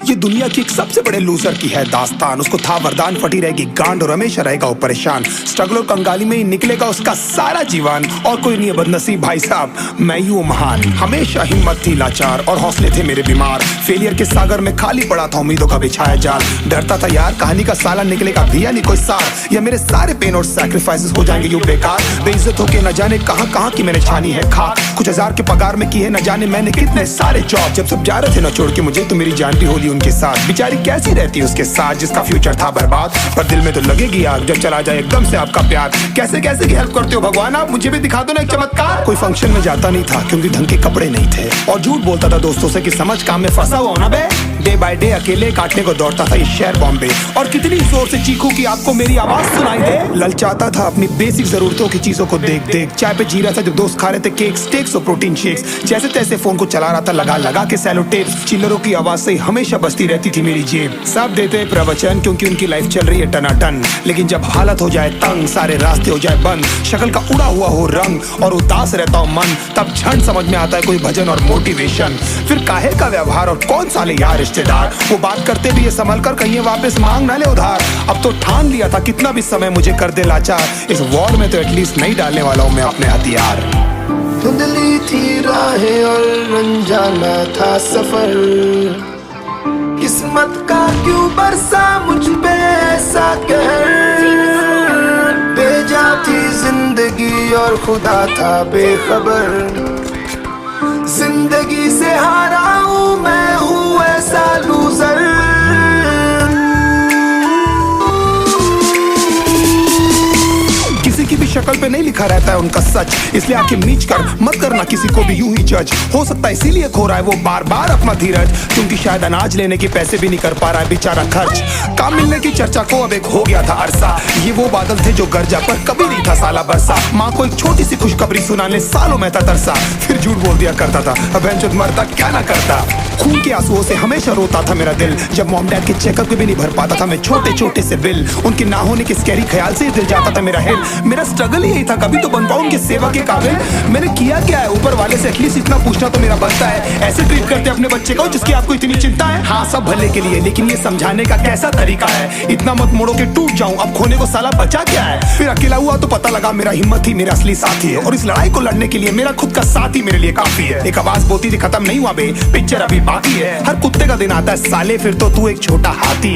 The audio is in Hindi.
ये दुनिया की एक सबसे बड़े लूजर की है दास्तान। उसको था वरदान, फटी रहेगी गांड और हमेशा रहेगा वो परेशान। स्ट्रगल और कंगाली में ही निकलेगा उसका सारा जीवन। और कोई नहीं है बदनसीब भाई साहब, मैं ही हूँ महान। हमेशा हिम्मत थी लाचार और हौसले थे मेरे बीमार। फेलियर के सागर में खाली पड़ा था उम्मीदों का बिछाया जाल। डरता था यार कहानी का साला निकलेगा भैया नहीं कोई सार, या मेरे सारे पेन और सैक्रिफाइसेस हो जाएंगे यूं बेकार। बेइज्जत होके न जाने कहां की मैंने छानी है खाक। कुछ हजार के पगार में की है न जाने मैंने कितने सारे जॉब। जब सब जा रहे थे न छोड़ के मुझे तो मेरी जान भी होली उनके साथ। बेचारी कैसी रहती उसके साथ जिसका फ्यूचर था बर्बाद। पर दिल में तो लगेगी आग जब चला जाए एकदम से आपका प्यार। कैसे कैसे की हेल्प करते हो भगवान आप, मुझे भी दिखा दो ना एक चमत्कार। कोई फंक्शन में जाता नहीं था क्योंकि ढंग के कपड़े नहीं थे, और झूठ बोलता था दोस्तों से कि समझ काम में फंसा हुआ ना बे। डे बाय डे अकेले काटने को दौड़ता था ये शहर बॉम्बे। और कितनी जोर से चीखूं कि आपको मेरी आवाज सुनाई दे। ललचाता था अपनी बेसिक जरूरतों की चीजों को देख देख। चाय पे जी रहा था जब दोस्त खा रहे थे केक स्टेक्स और प्रोटीन शेक्स। जैसे तैसे फोन को चला रहा था लगा लगा के सेलो टेप्स। चिल्लरों की आवाज से हमेशा बजती रहती थी मेरी जेब। सब देते प्रवचन क्योंकि उनकी लाइफ चल रही है टनाटन। लेकिन जब हालत हो जाए तंग, सारे रास्ते हो जाए बंद, शक्ल का उड़ा हुआ हो रंग और उदास रहता हो मन, तब क्षण समझ में आता है कोई भजन और मोटिवेशन। फिर काहे का व्यवहार और कौन साले यार रिश्तेदार। वो बात करते भी ये संभल कर कहीं वापस मांग ना ले उधार। अब तो ठान लिया था कितना भी समय मुझे कर दे लाचार। इस वॉर में तो एटलीस्ट नहीं डालने वाला हूँ मैं अपने हथियार। धुंधली थी राहें और अनजाना था सफर। किस्मत का क्यों बरसा मुझ पे ऐसा कहर। बेजा थी जिंदगी और खुदा था बेखबर। जिंदगी से हारा हूँ मैं हूँ ऐसा लूजर। किसी की भी शक्ल पे नहीं लिखा रहता है उनका सच, इसलिए आंखें मीच कर मत करना किसी को भी यूं ही जज। हो सकता है इसीलिए खो रहा है वो बार बार अपना धीरज, क्योंकि शायद अनाज लेने के पैसे भी नहीं कर पा रहा है बेचारा खर्च। काम मिलने की चर्चा को अब एक हो गया था अरसा। ये वो बादल थे जो गरजा पर कभी नहीं था साला बरसा। माँ को एक छोटी सी खुशखबरी सुनाने सालों में था तरसा। फिर झूठ बोल दिया करता था अब बेंचों मरता क्या ना करता। खून के आंसुओं से हमेशा रोता था मेरा दिल। जब मॉम डैड के चेकअप भी नहीं भर पाता था मैं छोटे छोटे से बिल। उनके ना होने के स्कैरी ख्याल से ही दिल जाता था मेरा हिल। मेरा स्ट्रगल ही यही था कभी तो बन पाऊं उनके सेवा के काबिल। मैंने किया क्या है ऊपर वाले से एटलीस्ट इतना पूछना तो मेरा बनता है। ऐसे ट्रीट करते अपने बच्चे को जिसकी आपको इतनी चिंता है। हाँ सब भले के लिए, लेकिन ये समझाने का कैसा तरीका है। इतना मत मोड़ो के टूट जाऊं, अब खोने को साला बचा क्या है। फिर अकेला हुआ तो पता लगा मेरा हिम्मत ही मेरा असली साथी है, और इस लड़ाई को लड़ने के लिए मेरा खुद का साथ ही मेरे लिए काफी है। एक आवाज बोलती थी खत्म नहीं हुआ बे, पिक्चर अभी बाकी है। हर कुत्ते का दिन आता है साले, फिर तो तू एक छोटा हाथी